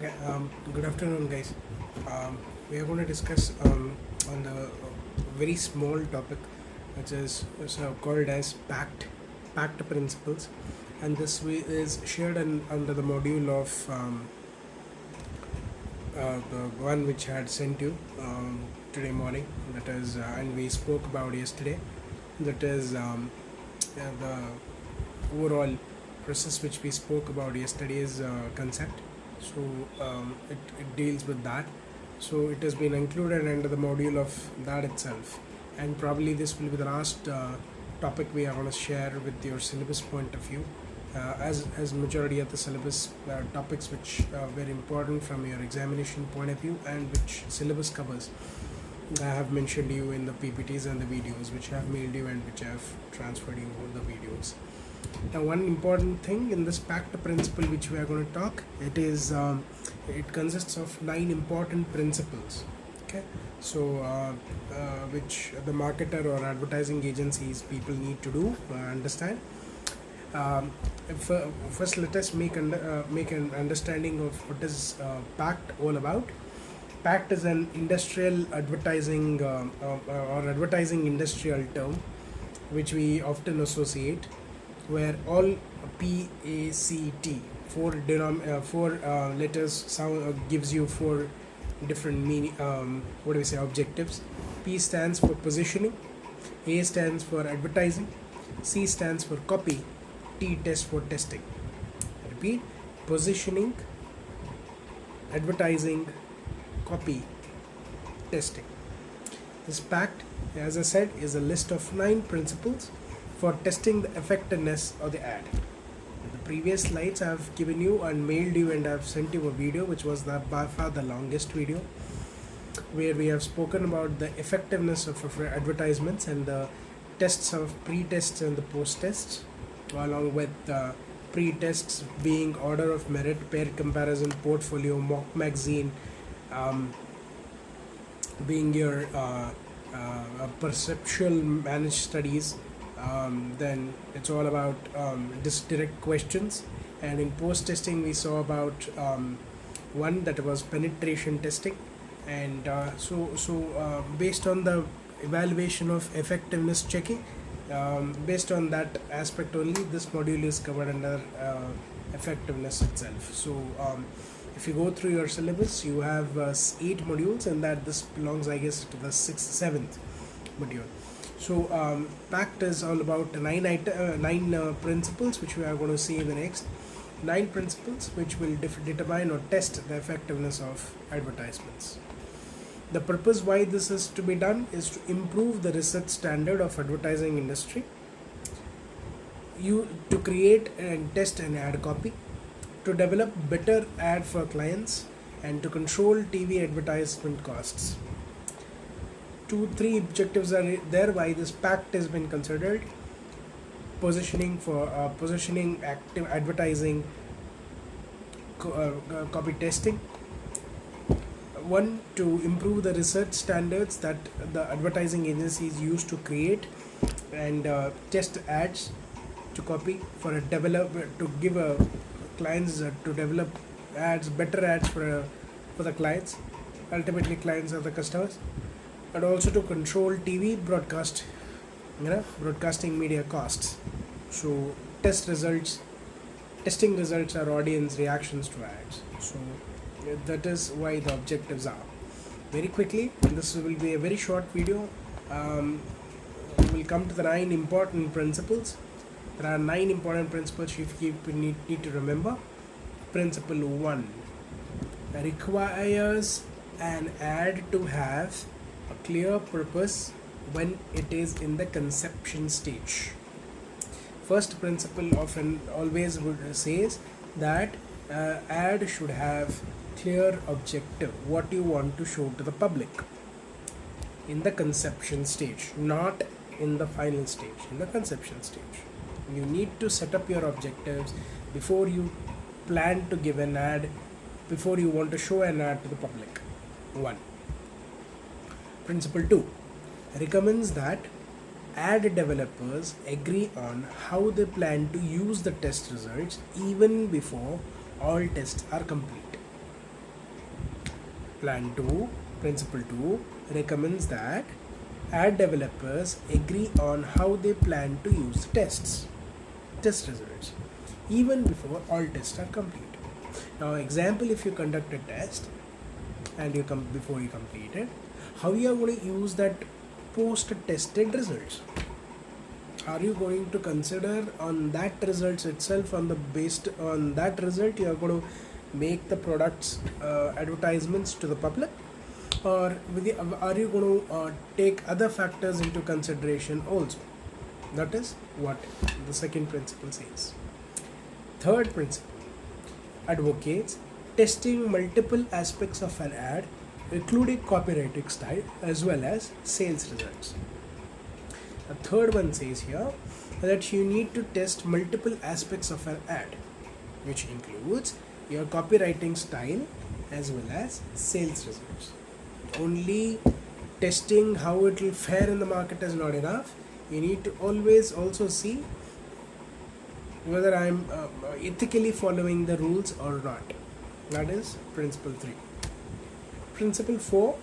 Yeah, good afternoon, guys. We are going to discuss on the very small topic, which is called as Pact principles, and this is shared under the module of the one which I had sent you today morning. That is, and we spoke about yesterday. That is the overall process which we spoke about yesterday's concept. So it deals with that. So it has been included under the module of that itself, and probably this will be the last topic we are going to share with your syllabus point of view, as majority of the syllabus topics which are very important from your examination point of view and which syllabus covers. I have mentioned you in the PPTs and the videos which I have mailed you and which I have transferred you the videos. Now, one important thing in this Pact principle which we are going to talk, it consists of 9 important principles. Okay, so which the marketer or advertising agencies people need to do understand. First, let us make an understanding of what is Pact all about. Pact is an industrial advertising or advertising industrial term which we often associate, where all PACT four letters sound gives you 4 different meaning. Objectives. P stands for positioning, A stands for advertising, C stands for copy, T test for testing. Repeat: positioning, advertising, copy, testing. This Pact, as I said, is a list of 9 principles for testing the effectiveness of the ad. In the previous slides I have given you and mailed you, and I have sent you a video which was by far the longest video, where we have spoken about the effectiveness of advertisements and the tests of pre-tests and the post-tests, along with pre-tests being order of merit, pair comparison, portfolio, mock magazine, being your perceptual managed studies. Then it's all about direct questions, and in post testing we saw about one that was penetration testing, and based on the evaluation of effectiveness checking, based on that aspect only, this module is covered under effectiveness itself. So if you go through your syllabus, you have 8 modules, and that this belongs, I guess, to the 7th module. So Pact is all about 9 principles which we are going to see in the next 9 principles which will determine or test the effectiveness of advertisements. The purpose why this is to be done is to improve the research standard of advertising industry, to create and test an ad copy, to develop better ad for clients, and to control TV advertisement costs. 3 objectives are there why this Pact has been considered: positioning, active advertising, copy testing. 1, to improve the research standards that the advertising agencies use to create and test ads to copy for a developer, to give clients to develop ads, better ads for the clients. Ultimately, clients are the customers. And also to control TV broadcasting media costs. So testing results are audience reactions to ads. So that is why the objectives are. Very quickly, this will be a very short video. We will come to the 9 important principles. There are 9 important principles you need to remember. Principle 1 requires an ad to have a clear purpose when it is in the conception stage. First principle often always says that ad should have clear objective, what you want to show to the public in the conception stage, not in the final stage. In the conception stage, you need to set up your objectives before you plan to give an ad, before you want to show an ad to the public. 1. Principle 2 recommends that ad developers agree on how they plan to use the test results even before all tests are complete. Principle 2 recommends that ad developers agree on how they plan to use test results, even before all tests are complete. Now, example, if you conduct a test and before you complete it, how you are going to use that post-tested results? Are you going to consider on that results itself, based on that result you are going to make the products advertisements to the public, or are you going to take other factors into consideration also? That is what the second principle says. Third principle advocates testing multiple aspects of an ad, including copywriting style as well as sales results. The third one says here that you need to test multiple aspects of an ad, which includes your copywriting style as well as sales results. Only testing how it will fare in the market is not enough. You need to always also see whether I am ethically following the rules or not. That is principle 3. Principle 4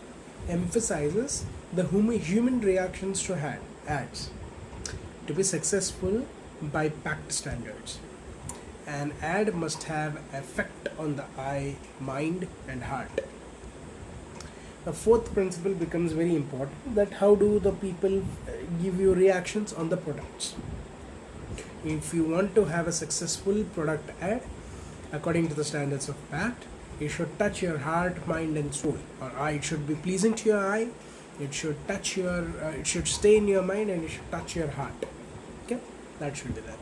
emphasizes the human reactions to ads. To be successful by Pact standards, an ad must have effect on the eye, mind and heart. The fourth principle becomes very important, that how do the people give you reactions on the products. If you want to have a successful product ad according to the standards of Pact, it should touch your heart, mind and soul, or it should be pleasing to your eye, it should touch your it should stay in your mind, and it should touch your heart. Okay, that should be there.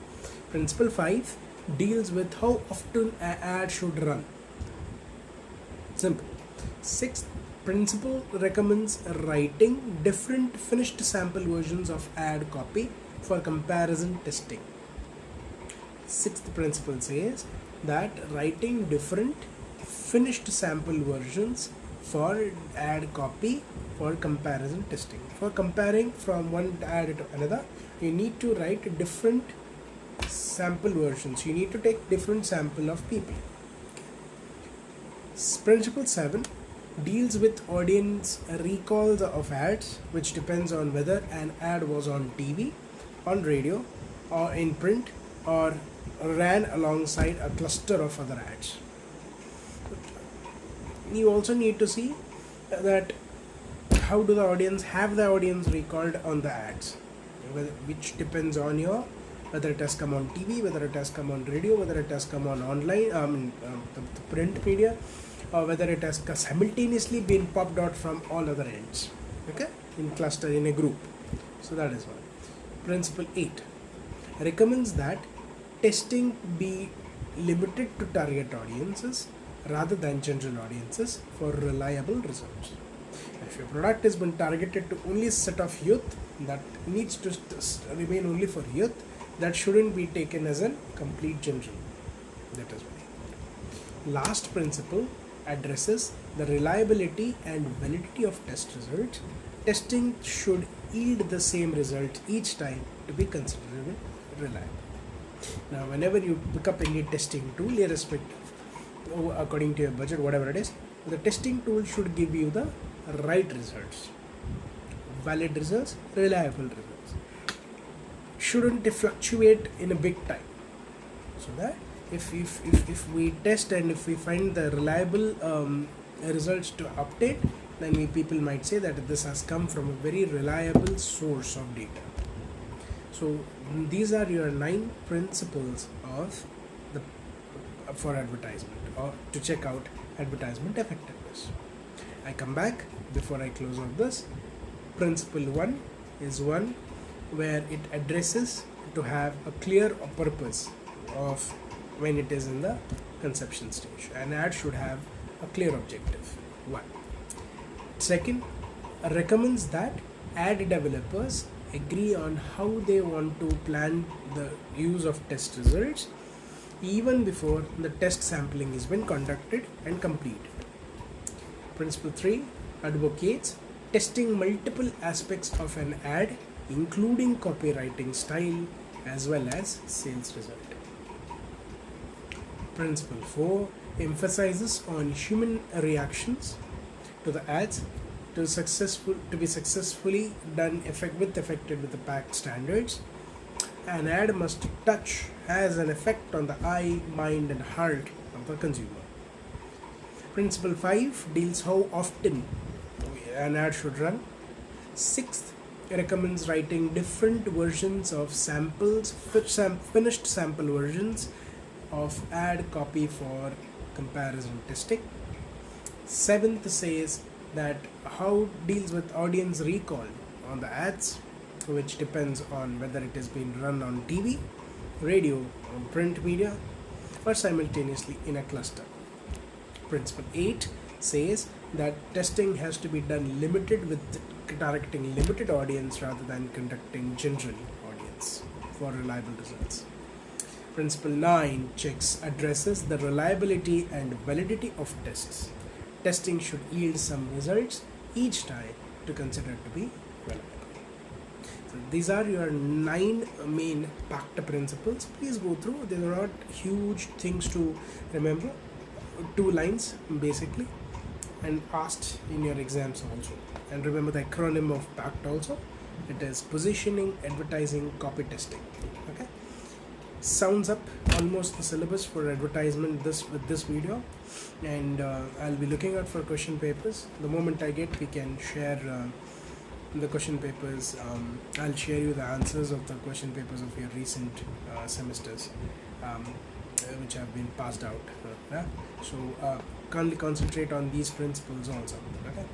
Principle 5 deals with how often an ad should run. Simple. Sixth principle recommends writing different finished sample versions of ad copy for comparison testing. Sixth principle says that writing different finished sample versions for ad copy for comparison testing. For comparing from one ad to another, you need to write different sample versions. You need to take different sample of people. Principle 7 deals with audience recalls of ads, which depends on whether an ad was on TV, on radio, or in print, or ran alongside a cluster of other ads. You also need to see that how do the audience have the audience recalled on the ads, which depends on your whether it has come on TV, whether it has come on radio, whether it has come on online, the print media, or whether it has simultaneously been popped out from all other ends, okay, in cluster, in a group. So that is one. Principle 8 recommends that testing be limited to target audiences rather than general audiences for reliable results. If your product has been targeted to only a set of youth, that needs to remain only for youth. That shouldn't be taken as a complete general. That is very important. Last principle addresses the reliability and validity of test results. Testing should yield the same result each time to be considered reliable. Now, whenever you pick up any testing tool, irrespective, according to your budget, whatever it is, the testing tool should give you the right results, valid results, reliable results. Shouldn't fluctuate in a big time, so that if we test and if we find the reliable results to update, then people might say that this has come from a very reliable source of data. So these are your 9 principles of for advertisement, or to check out advertisement effectiveness. I come back before I close on this. Principle 1 is one where it addresses to have a clear purpose of when it is in the conception stage. An ad should have a clear objective. 1. Second, recommends that ad developers agree on how they want to plan the use of test results even before the test sampling has been conducted and completed. Principle 3 advocates testing multiple aspects of an ad, including copywriting style as well as sales result. Principle 4 emphasizes on human reactions to the ads to be successfully done affected with the Pact standards. An ad must touch has an effect on the eye, mind, and heart of the consumer. Principle 5 deals how often an ad should run. Sixth, recommends writing different versions of finished sample versions of ad copy for comparison testing. Seventh says that how deals with audience recall on the ads, which depends on whether it has been run on TV, radio, on print media, or simultaneously in a cluster. Principle 8 says that testing has to be done limited with targeting limited audience rather than conducting general audience for reliable results. Principle 9 addresses the reliability and validity of tests. Testing should yield some results each time to consider it to be reliable. So these are your 9 main Pact principles. Please go through. They are not huge things to remember. 2 lines basically, and asked in your exams also. And remember the acronym of Pact also. It is positioning, advertising, copy, testing. Okay. Sounds up almost the syllabus for advertisement with this video, and I'll be looking out for question papers. The moment I get, we can share the question papers. I'll share you the answers of the question papers of your recent semesters, which have been passed out. So kindly concentrate on these principles also. Okay.